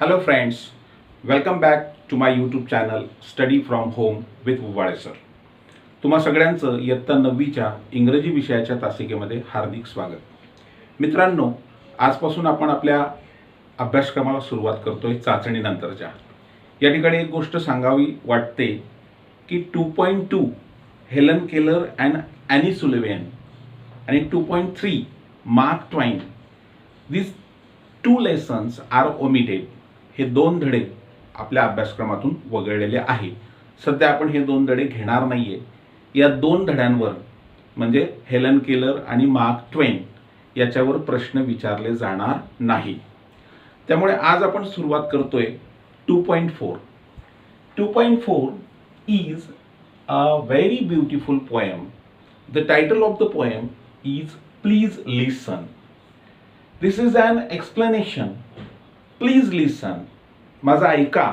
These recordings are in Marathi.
Hello friends, welcome back to my YouTube channel Study from Home with Ubale sir. तुम्हा सगळ्यांचं इयत्ता 9वीच्या इंग्रजी विषयाच्या तासिकेमध्ये हार्दिक स्वागत. मित्रांनो, आजपासून आपण आपल्या अभ्यासक्रमाला सुरुवात करतोय चाचणीनंतरच्या. या ठिकाणी एक गोष्ट सांगावी वाटते की 2.2 Helen Keller and any Sullivan आणि 2.3 mark twine these two lessons are omitted. हे दोन धडे आपल्या अभ्यासक्रमातून वगळलेले आहे. सध्या आपण हे दोन धडे घेणार नाहीये. या दोन धड्यांवर म्हणजे हेलन केलर आणि मार्क ट्वेन याच्यावर प्रश्न विचारले जाणार नाही. त्यामुळे आज आपण सुरुवात करतोय 2.4. 2.4 is a very beautiful poem. The title of the poem is Please Listen. This is an explanation. Please listen. माझा ऐका.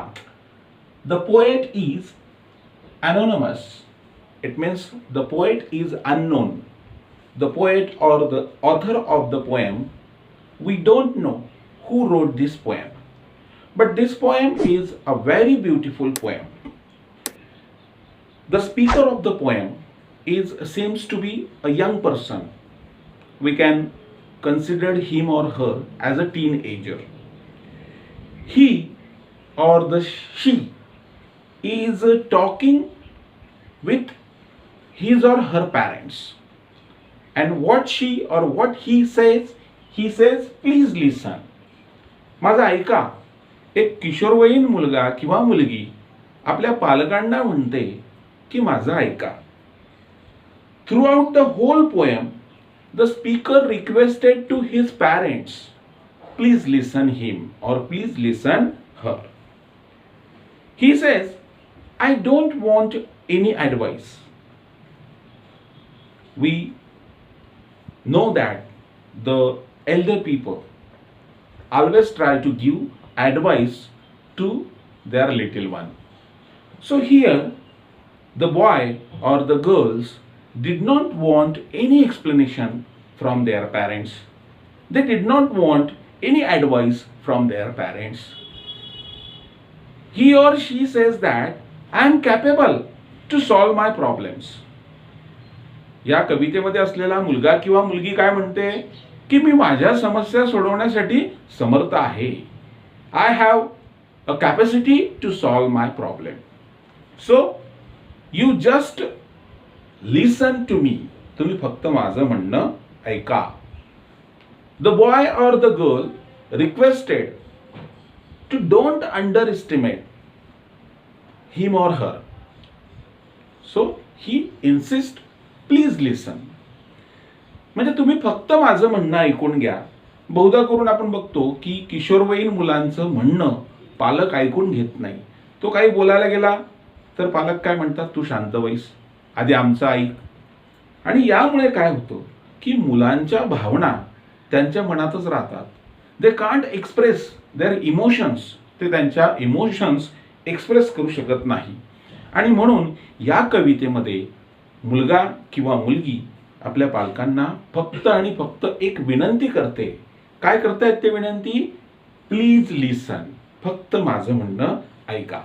The poet is anonymous. It means the poet is unknown. The poet or the author of the poem, we don't know who wrote this poem. But this poem is a very beautiful poem. The speaker of the poem seems to be a young person. We can consider him or her as a teenager. He or she is talking with his or her parents. And what she or what he says, please listen. माझा ऐका. एक किशोरवयीन मुलगा किंवा मुलगी आपल्या पालकांना म्हणते की माझा ऐका. Throughout the whole poem, the speaker requested to his parents, please listen him or please listen her. He says, I don't want any advice. We know that the elder people always try to give advice to their little one. So here, the boy or the girls did not want any explanation from their parents. They did not want any advice from their parents. He or she says that I am capable to solve my problems. या कवितेमध्ये असलेला मुलगा किंवा मुलगी काय म्हणते की मी माझ्या समस्या सोडवण्यासाठी समर्थ आहे. I have a capacity to solve my problem. So you just listen to me. तुम्ही फक्त माझं म्हणणं ऐका. The boy or the girl requested to don't underestimate him or her. So he insists, please listen. म्हणजे तुम्ही फक्त माझं म्हणणं ऐकून घ्या. बहुधा करून आपण बघतो की किशोरवयीन मुलांचं म्हणणं पालक ऐकून घेत नाही. तो काही बोलायला गेला तर पालक काय म्हणतात, तू शांत बैस, आधी आमचं ऐक. आणि यामुळे काय होतं की मुलांच्या भावना त्यांच्या मनातच राहतात. They can't express their emotions. ते त्यांच्या इमोशन्स एक्सप्रेस करू शकत नाही. आणि म्हणून या कवितेमध्ये मुलगा किंवा मुलगी आपल्या पालकांना फक्त आणि फक्त एक विनंती करते. काय करतायत ते विनंती? प्लीज लिसन. फक्त माझं म्हणणं ऐका.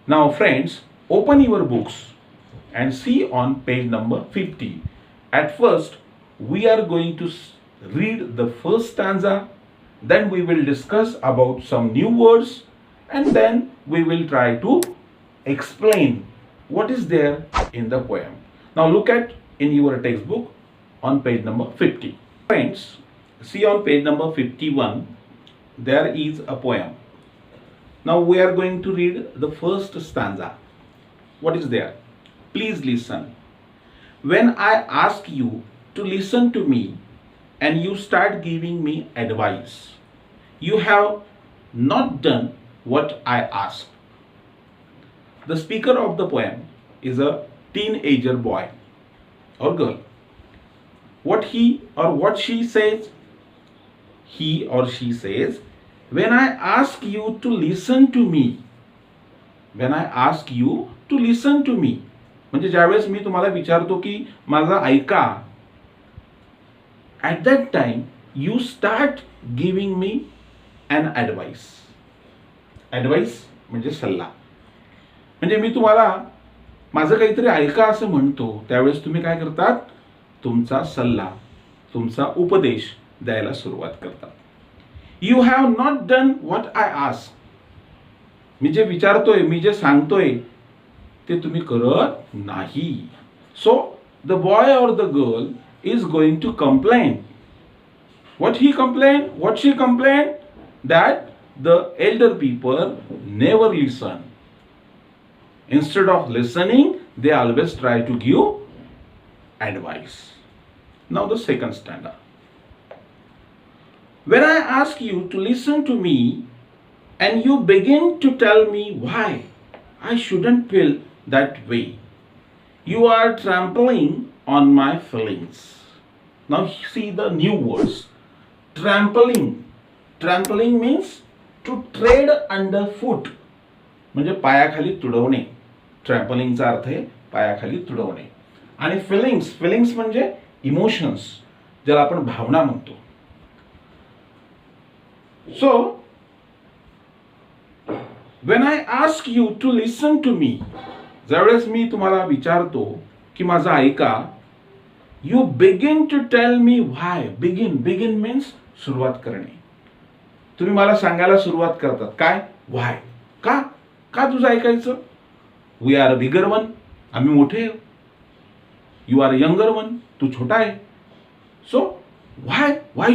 Now friends, open your books and see on page number 50. At first, we are going to read the first stanza, then we will discuss about some new words, and then we will try to explain what is there in the poem. Now look at in your textbook on page number 50. Friends, see on page number 51, there is a poem. Now we are going to read the first stanza. What is there? Please listen. When I ask you to listen to me and you start giving me advice, you have not done what I ask. The speaker of the poem is a teenager boy or girl. What he or what she says, he or she says, when I ask you to listen to me, when I ask you to listen to me, म्हणजे ज्यावेळेस मी तुम्हाला विचारतो की माझा ऐका, at that time you start giving me an advice. Advice म्हणजे सल्ला. म्हणजे मी तुम्हाला माझं काहीतरी ऐका असं म्हणतो, त्यावेळेस तुम्ही काय करतात, तुमचा सल्ला, तुमचा उपदेश द्यायला सुरुवात करतात. You have not done what I ask. मी जे विचारतोय, मी जे सांगतोय ते तुम्ही करत नाही. So the boy or the girl is going to complain. What he complained, what she complained, that the elder people never listen. Instead of listening, they always try to give advice. Now the second standard. When I ask you to listen to me and you begin to tell me why I shouldn't feel that way, you are trampling on my feelings. Now see the new words. Trampling. Trampling means to tread underfoot. म्हणजे पायाखाली तुडवणे. ट्रॅम्पलिंगचा अर्थ आहे पायाखाली तुडवणे. आणि फिलिंग्स म्हणजे इमोशन्स, ज्याला आपण भावना म्हणतो. So when I ask you to listen to me, ज्यावेळेस मी तुम्हाला विचारतो की माझं ऐका, you begin to tell me why. Begin means सुरुवात करणे. तुम्ही मला सांगायला सुरुवात करतात, काय, व्हाय, का तुझं ऐकायचं. वी आर बिगर वन, आम्ही मोठे. यू आर यंगर वन, तू छोटा आहे. So why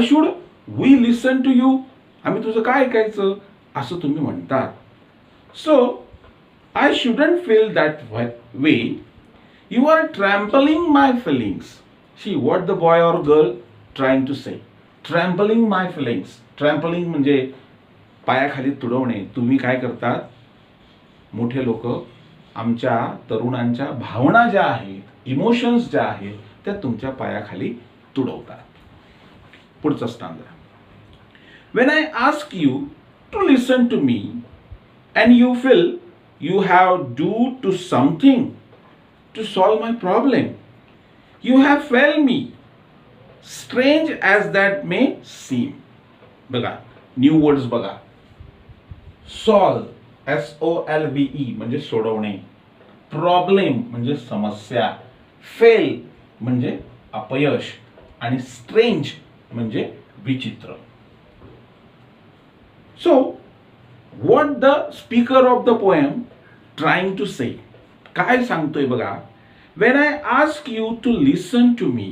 should we listen to you. आम्ही तुझं काय ऐकायचं असं तुम्ही म्हणतात. So I shouldn't feel that way. You are trampling my feelings. See what the boy or girl trying to say. Trampling my feelings. Trampling म्हणजे पायाखाली तुडवणे. तुम्ही काय करतात, मोठे लोक आमच्या तरुणांच्या भावना ज्या आहेत, इमोशन्स ज्या आहेत, त्या तुमच्या पायाखाली तुडवतात. पुढचा stanza. When I ask you to listen to me and you feel you have to something to solve my problem, you have failed me, strange as that may seem. बघा, न्यू वर्ड्स बघा. सॉल्व, SOLVE म्हणजे सोडवणे. प्रॉब्लेम म्हणजे समस्या. फेल म्हणजे अपयश. आणि स्ट्रेंज म्हणजे विचित्र. So what the speaker of the poem trying to say. काय सांगतोय बघा. When I ask you to listen to me.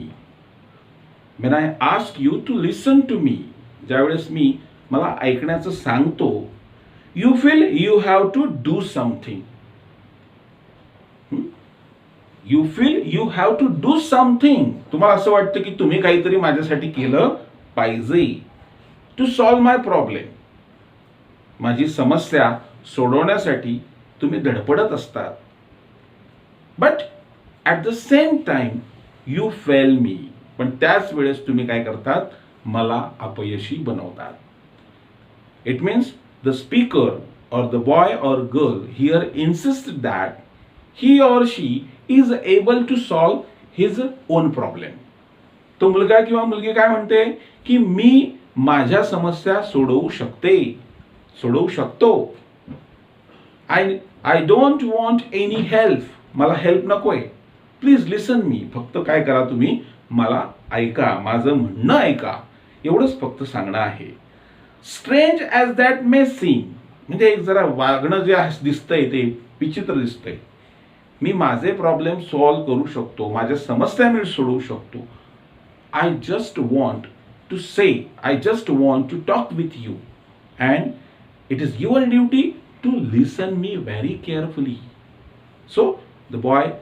When I ask you to listen to me, ज्यावेळेस मी मला ऐकण्याचं सांगतो, you feel you have to do something. You feel you have to do something. तुम्हाला असं वाटतं की तुम्ही काहीतरी माझ्यासाठी केलं पाहिजे. To solve my problem. माझी समस्या सोडवण्यासाठी तुम्ही धडपडत असतात. But at the same time you fail me. पण त्याच वेळेस तुम्ही काय करतात, मला अपयशी बनवतात. It means the speaker or the boy or girl here insists that he or she is able to solve his own problem. तो मुलगा किंवा मुलगी काय म्हणते की मी माझ्या समस्या सोडवू शकतो. I don't want any help. मला हेल्प नकोय. Please listen me. फक्त काय करा, तुम्ही मला ऐका, माझं म्हणणं ऐका, एवढंच फक्त सांगणं आहे. Strange as that may seem म्हणजे एक जरा वागणं जे दिसतंय ते विचित्र दिसतंय. मी माझे प्रॉब्लेम सॉल्व्ह करू शकतो, माझ्या समस्या मी सोडवू शकतो. I just want to say, I just want to talk with you and it is your duty to listen me very carefully. So the boy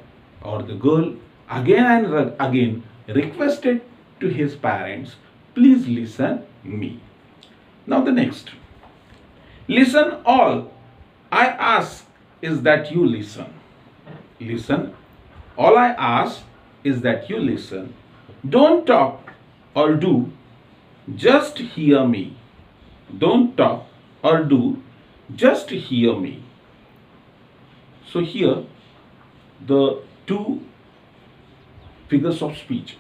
or the girl again and again requested to his parents, please listen me. Now the next. Listen all I ask is that you listen. Listen. All I ask is that you listen. Don't talk or do, just hear me. Don't talk or do, just hear me. So here the two figures of speech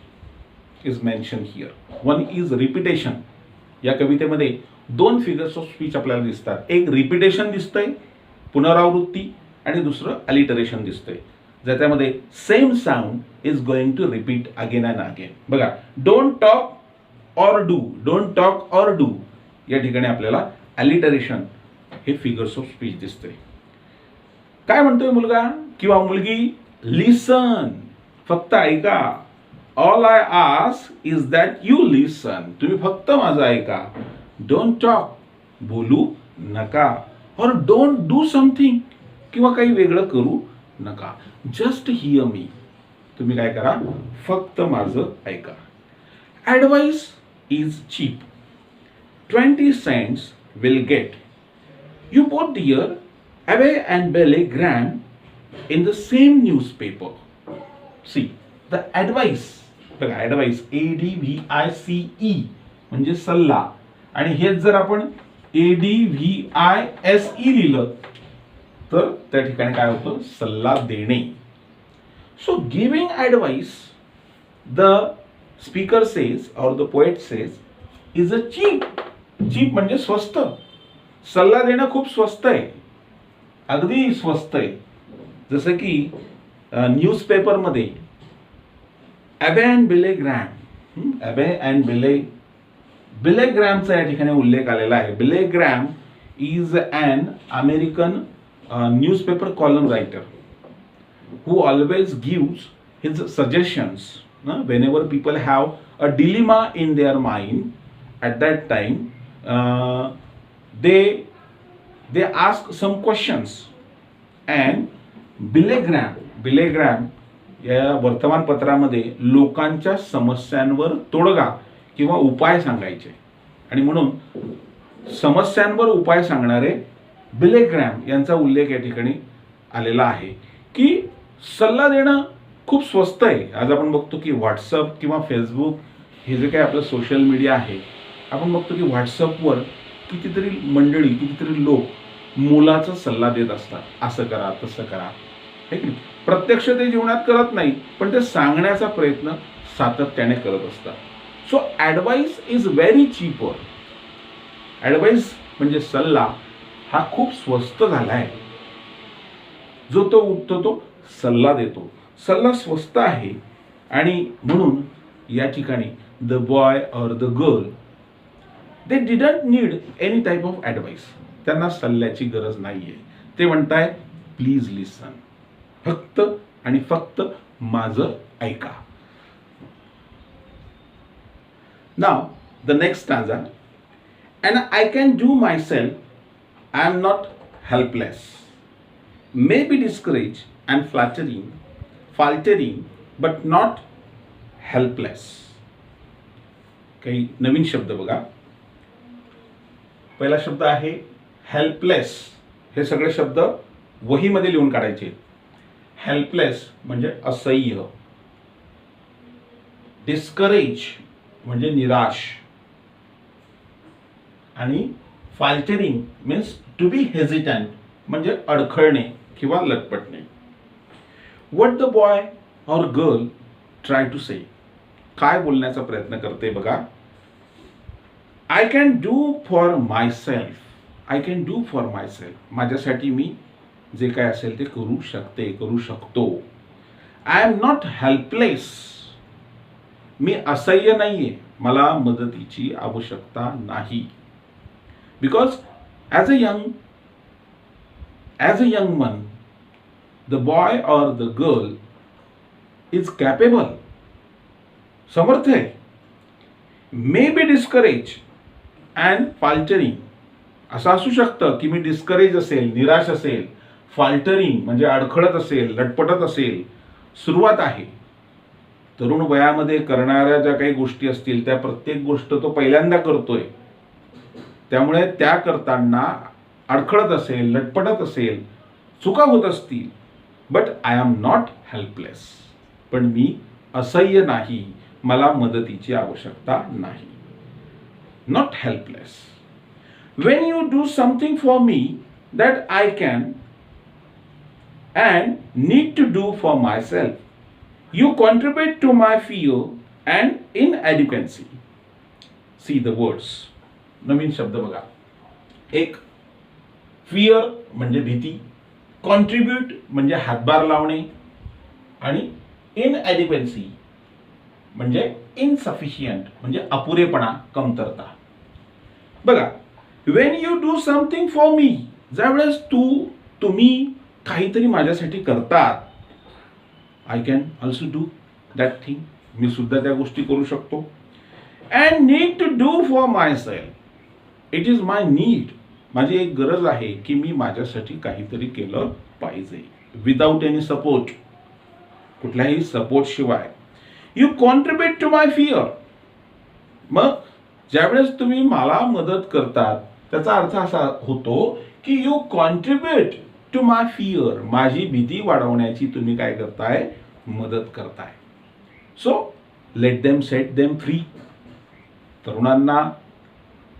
is mentioned here. One is repetition. या कवितेमध्ये दोन फिगर्स ऑफ स्पीच आपल्याला दिसतात. एक रिपिटेशन दिसतंय, पुनरावृत्ती, आणि दुसरं अलिटरेशन दिसतंय, ज्याच्यामध्ये same sound is going to repeat again and again. बघा, don't talk or do, don't talk or do, या ठिकाणी आपल्याला अलिटरेशन हे फिगर्स ऑफ स्पीच दिसतंय. काय म्हणतोय मुलगा किंवा मुलगी? लिसन, फक्त ऐका. All I ask is that you listen, तुम्ही फक्त माझं ऐका. डोंट टॉक, बोलू नका. और डोंट डू समथिंग, किंवा काही वेगळं करू नका. जस्ट हिअर मी, तुम्ही काय करा, फक्त माझं ऐका. Advice is cheap, 20 cents will get. You both dear, Abbey and Billy Graham in the same newspaper. See, the advice, बघा, ॲडवाइस ADVICE म्हणजे सल्ला, आणि हेच जर आपण ADVISE लिहिलं तर त्या ठिकाणी काय होतं? सल्ला देणे. So giving advice, the speaker says or the poet says, is a cheap. Cheap म्हणजे स्वस्त. सल्ला देणं खूप स्वस्त आहे, अगदी स्वस्त आहे. जसं की न्यूजपेपरमध्ये Abby and Billy Graham, Abby and Billy ग्रॅमचा या ठिकाणी उल्लेख आलेला आहे. Billy Graham is an American newspaper column writer who always gives his suggestions whenever people have a dilemma in their mind. At that time they ask some questions, and Billy Graham या वर्तमानपत्रामध्ये लोकांच्या समस्यांवर तोडगा किंवा उपाय सांगायचे, आणि म्हणून समस्यांवर उपाय सांगणारे बिले ग्रॅम यांचा उल्लेख या ठिकाणी आलेला आहे की सल्ला देणं खूप स्वस्त आहे. आज आपण बघतो की व्हॉट्सअप किंवा फेसबुक हे जे काही आपलं सोशल मीडिया आहे, आपण बघतो की व्हॉट्सअपवर कितीतरी मंडळी, कितीतरी लोक मोलाचा सल्ला देत असतात. असं करा, तसं करा, हे की नाही. प्रत्यक्ष ते जीवनात करत नाही, पण ते सांगण्याचा प्रयत्न सातत्याने करत असतात. So advice is very cheaper. Advice म्हणजे सल्ला हा खूप स्वस्त झाला आहे. जो तो उठतो तो सल्ला देतो. सल्ला स्वस्त आहे, आणि म्हणून या ठिकाणी द बॉय और the girl, they didn't need any type of advice. त्यांना सल्ल्याची गरज नाही आहे. ते म्हणताय प्लीज लिसन, फक्त आणि फक्त माझं ऐका. Now the next stanza. And I can do myself, I am not helpless, may be discouraged and faltering, but not helpless. काही नवीन शब्द बघा. पहिला शब्द आहे हेल्पलेस. हे सगळे शब्द वहीमध्ये लिहून काढायचे. हेल्पलेस म्हणजे असह्य. डिस्करेज म्हणजे निराश, आणि फाल्टरिंग मीन्स टू बी हेजिटंट म्हणजे अडखळणे किंवा लटपटणे. व्हॉट द बॉय और गर्ल ट्राय टू से, काय बोलण्याचा प्रयत्न करते बघा. I can do for my self, I can do for my self, माझ्यासाठी मी जे काय असेल ते करू शकतो. आय एम नॉट हेल्पलेस, मी असह्य नाहीये, मला मदतीची आवश्यकता नाही. Because as a young man, the boy or the girl is capable, समर्थ आहे. May be discouraged and faltering, असं असू शकतं की मी डिस्करेज असेल, निराश असेल, फाल्टरिंग म्हणजे अडखळत असेल, लटपटत असेल. सुरुवात आहे. तरुण वयामध्ये करणाऱ्या ज्या काही गोष्टी असतील त्या प्रत्येक गोष्ट तो पहिल्यांदा करतोय, त्यामुळे त्या करताना अडखळत असेल, लटपटत असेल, चुका होत असतील. But I am not helpless, पण मी असह्य नाही, मला मदतीची आवश्यकता नाही. Not helpless. When you do something for me that I can and need to do for myself, you contribute to my fear and inadequacy. See the words. नवीन शब्द बघा. एक, फिअर म्हणजे भीती, कॉन्ट्रीब्यूट म्हणजे हातभार लावणे, आणि इनएडिक्वेन्सी म्हणजे इनसफिशियंट म्हणजे अपुरेपणा, कमतरता. बघा, when you do something for me, ज्यावेळेस तुम्ही काहीतरी माझ्यासाठी करतात, I can also do that thing, मी सुद्धा त्या गोष्टी करू शकतो. And need to do for myself, it is my need, माझी एक गरज आहे की मी माझ्यासाठी काहीतरी केलं पाहिजे, विदाउट एनी सपोर्ट, कुठल्याही सपोर्ट शिवाय. You contribute to my fear, मग ज्यावेळेस तुम्ही मला मदत करतात त्याचा अर्थ असा होतो की you contribute to my fear, माझी भीती वाढवण्याची तुम्ही काय करताय, मदत करताय. So let them, set them free. तरुणांना,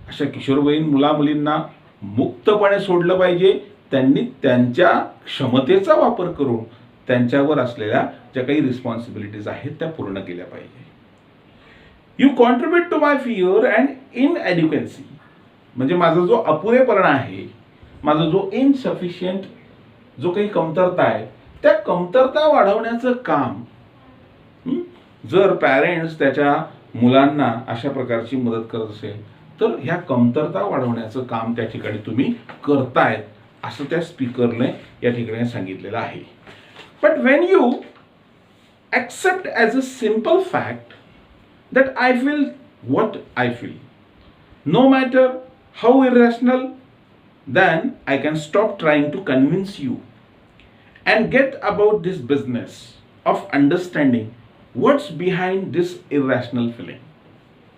अशा किशोरवयीन मुला मुलींना मुक्तपणे सोडलं पाहिजे. त्यांनी त्यांच्या क्षमतेचा वापर करून त्यांच्यावर असलेल्या ज्या काही रिस्पॉन्सिबिलिटीज आहेत त्या पूर्ण केल्या पाहिजे. You contribute to my fear and inadequacy म्हणजे माझा जो अपुरेपणा आहे, माझा जो इनसफिशियंट जो काही कमतरता आहे, त्या कमतरता वाढवण्याचं काम. जर पॅरेंट्स त्याच्या मुलांना अशा प्रकारची मदत करत असेल तर ह्या कमतरता वाढवण्याचं काम त्या ठिकाणी तुम्ही करतायत, असं त्या स्पीकरने या ठिकाणी सांगितलेलं आहे. But Wien you accept as a simple fact that I feel what I feel, no matter how irrational, then I can stop trying to convince you and get about this business of understanding what's behind this irrational feeling.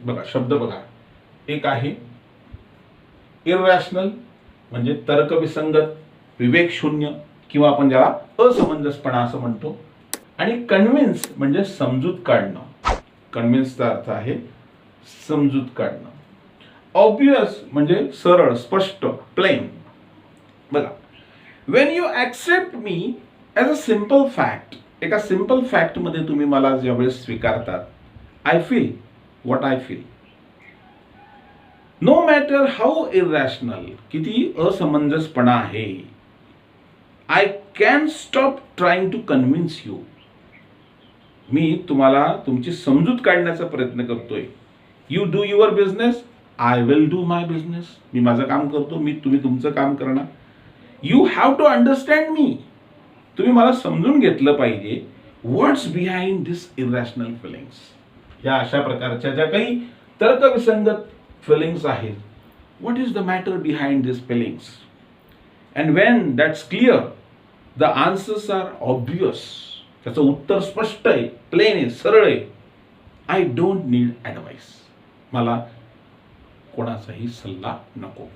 बघा, शब्द बघा. एक आहे इररॅशनल म्हणजे तर्कविसंगत, विवेकशून्य किंवा आपण ज्याला असमंजसपणा असं म्हणतो, आणि कन्व्हिन्स म्हणजे समजूत काढणं. कन्व्हिन्सचा अर्थ आहे समजूत काढणं. ऑब्वियस म्हणजे सरळ, स्पष्ट, प्लेन. बघा, when you accept me as a simple fact, एका सिम्पल फॅक्ट मध्ये तुम्ही मला ज्यावेळेस स्वीकारतात, I feel what I feel, no matter how irrational, किती असमंजसपणा आहे, I can stop trying to convince you, मी तुम्हाला तुमची समजूत काढण्याचा प्रयत्न करतोय. You do your business, I will do my business, मी माझं काम करतो, तुम्ही तुमचं काम करणार. You have to understand me, तुम्ही मला समजून घेतलं पाहिजे. व्हॉट्स बिहाइंड दिस इररॅशनल फिलिंग्स, या अशा प्रकारच्या ज्या काही तर्कविसंगत फिलिंग्स आहेत, what is the matter behind this feelings. And when that's clear, the answers are obvious, त्याचं उत्तर स्पष्ट आहे, प्लेन आहे, सरळ आहे. आय डोंट नीड ॲडवाइस, मला कोणाचाही सल्ला नको.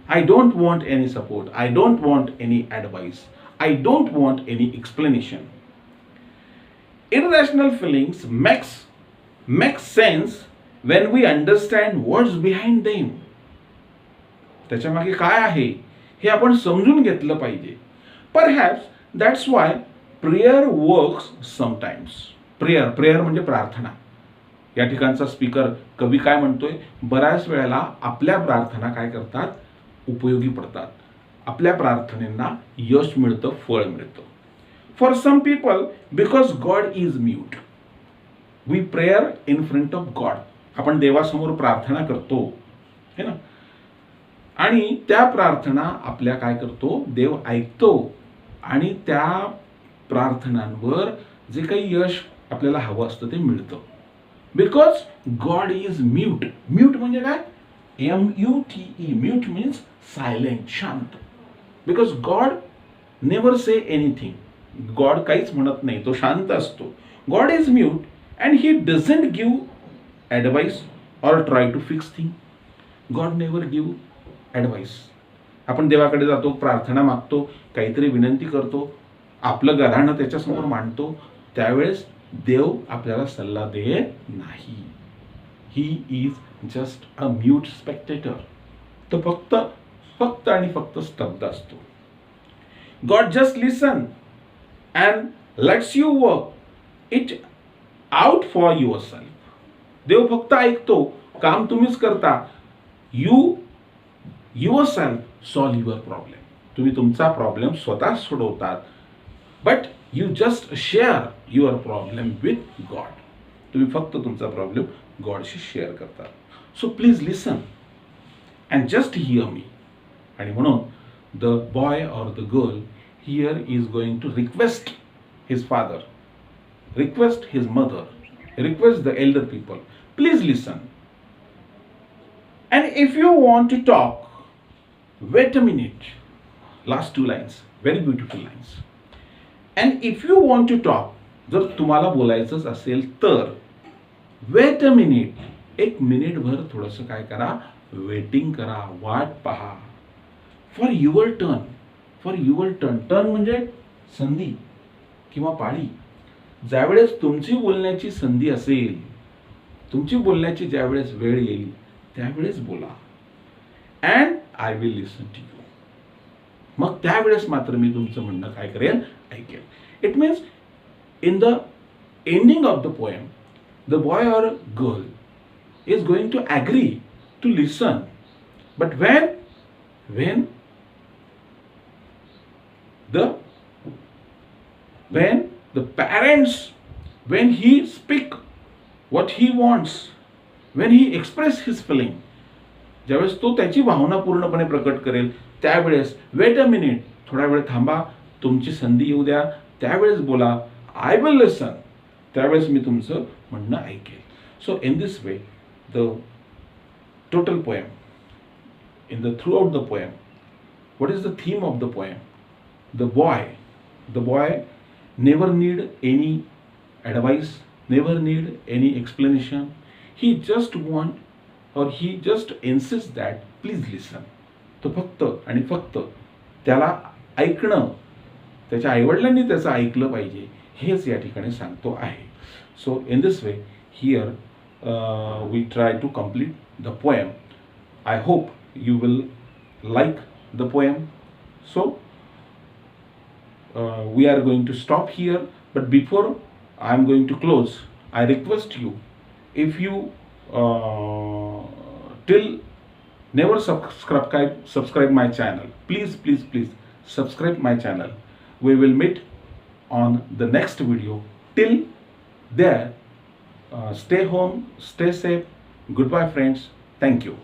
I don't want any support, I don't want any advice, I don't want any explanation. Irrational feelings makes sense when we understand what's behind them. त्याच्या मागे काय आहे हे आपण समजून घेतलं पाहिजे. Perhaps that's why prayer works sometimes. Prayer म्हणजे प्रार्थना. या ठिकाणचा स्पीकर कवी काय म्हणतोय, बऱ्याच वेळेला आपल्या प्रार्थना काय करतात, उपयोगी पडतात. आपल्या प्रार्थनेला यश मिळतं, फळ मिळतं. For some people, because God is mute, we pray in front of God. आपण देवासमोर प्रार्थना करतो, है ना, आणि त्या प्रार्थना आपल्या काय करतो, देव ऐकतो, आणि त्या प्रार्थनांवर जे काही यश आपल्याला हवं असतं ते मिळतं. Because God is mute. Mute म्हणजे काय, MUTE, म्यूट मीन्स सायलेंट, शांत. Because God never say anything, God काहीच म्हणत नाही, तो शांत असतो. God is mute and he doesn't give advice or try to fix thing. God never give advice. आपण देवाकडे जातो, प्रार्थना मागतो, काहीतरी विनंती करतो, आपलं गाऱ्हाणं त्याच्यासमोर मांडतो, त्यावेळेस देव आपल्याला सल्ला देत नाही. He is just a mute Spectator. तो फक्त आणि फक्त स्तब्ध असतो. God just listen and lets you work it out for yourself. देव फक्त ऐकतो, काम तुम्हीच करता, You yourself solve your problem. तुम्ही तुमचा प्रॉब्लेम स्वतः सोडवतात, but you just share your problem with God. तुम्ही फक्त तुमचा प्रॉब्लेम गॉडशी शेअर करता. So please listen and just hear me. आणि म्हणून the boy or the girl here is going to request his father, request his mother, request the elder people, please listen. And if you want to talk, wait a minute. Last two lines, very beautiful lines. And if you want to talk, जर तुम्हाला बोलायचंच असेल तर वेट अ मिनिट, एक मिनिटभर थोडंसं काय करा, वेटिंग करा, वाट पहा. For your turn, for your turn. Turn म्हणजे संधी किंवा पाळी. ज्यावेळेस तुमची बोलण्याची संधी असेल, तुमची बोलण्याची ज्यावेळेस वेळ येईल त्यावेळेस बोला. And I will listen to you. मग त्यावेळेस मात्र मी तुमचं म्हणणं काय करेन, ऐकेल. It means in the ending of the poem the boy or girl is going to agree to listen, but when the parents, when he speak what he wants, when he express his feeling, ज्यावेळेस तो त्याची भावना पूर्णपणे प्रकट करेल त्यावेळेस वेट अ मिनिट, थोडा वेळ थांबा, तुमची संधी येऊ द्या, त्यावेळेस बोला, आय विल लिसन, त्यावेळेस मी तुमचं म्हणणं ऐकेल. So in this way the total poem, in the throughout the poem, what is the theme of the poem? The boy never need any advice, never need any explanation. He just want or he just insists that please listen. तो फक्त आणि फक्त त्याला ऐकणं, त्याच्या आईवडिलांनी त्याचं ऐकलं पाहिजे हेच या ठिकाणी सांगतो आहे. So in this way here we try to complete the poem. I hope you will like the poem. So we are going to stop here, but before I am going to close, I request you, if you till never subscribe my channel, please subscribe my channel. We will meet on the next video. Till there, stay home, stay safe. Goodbye friends. Thank you.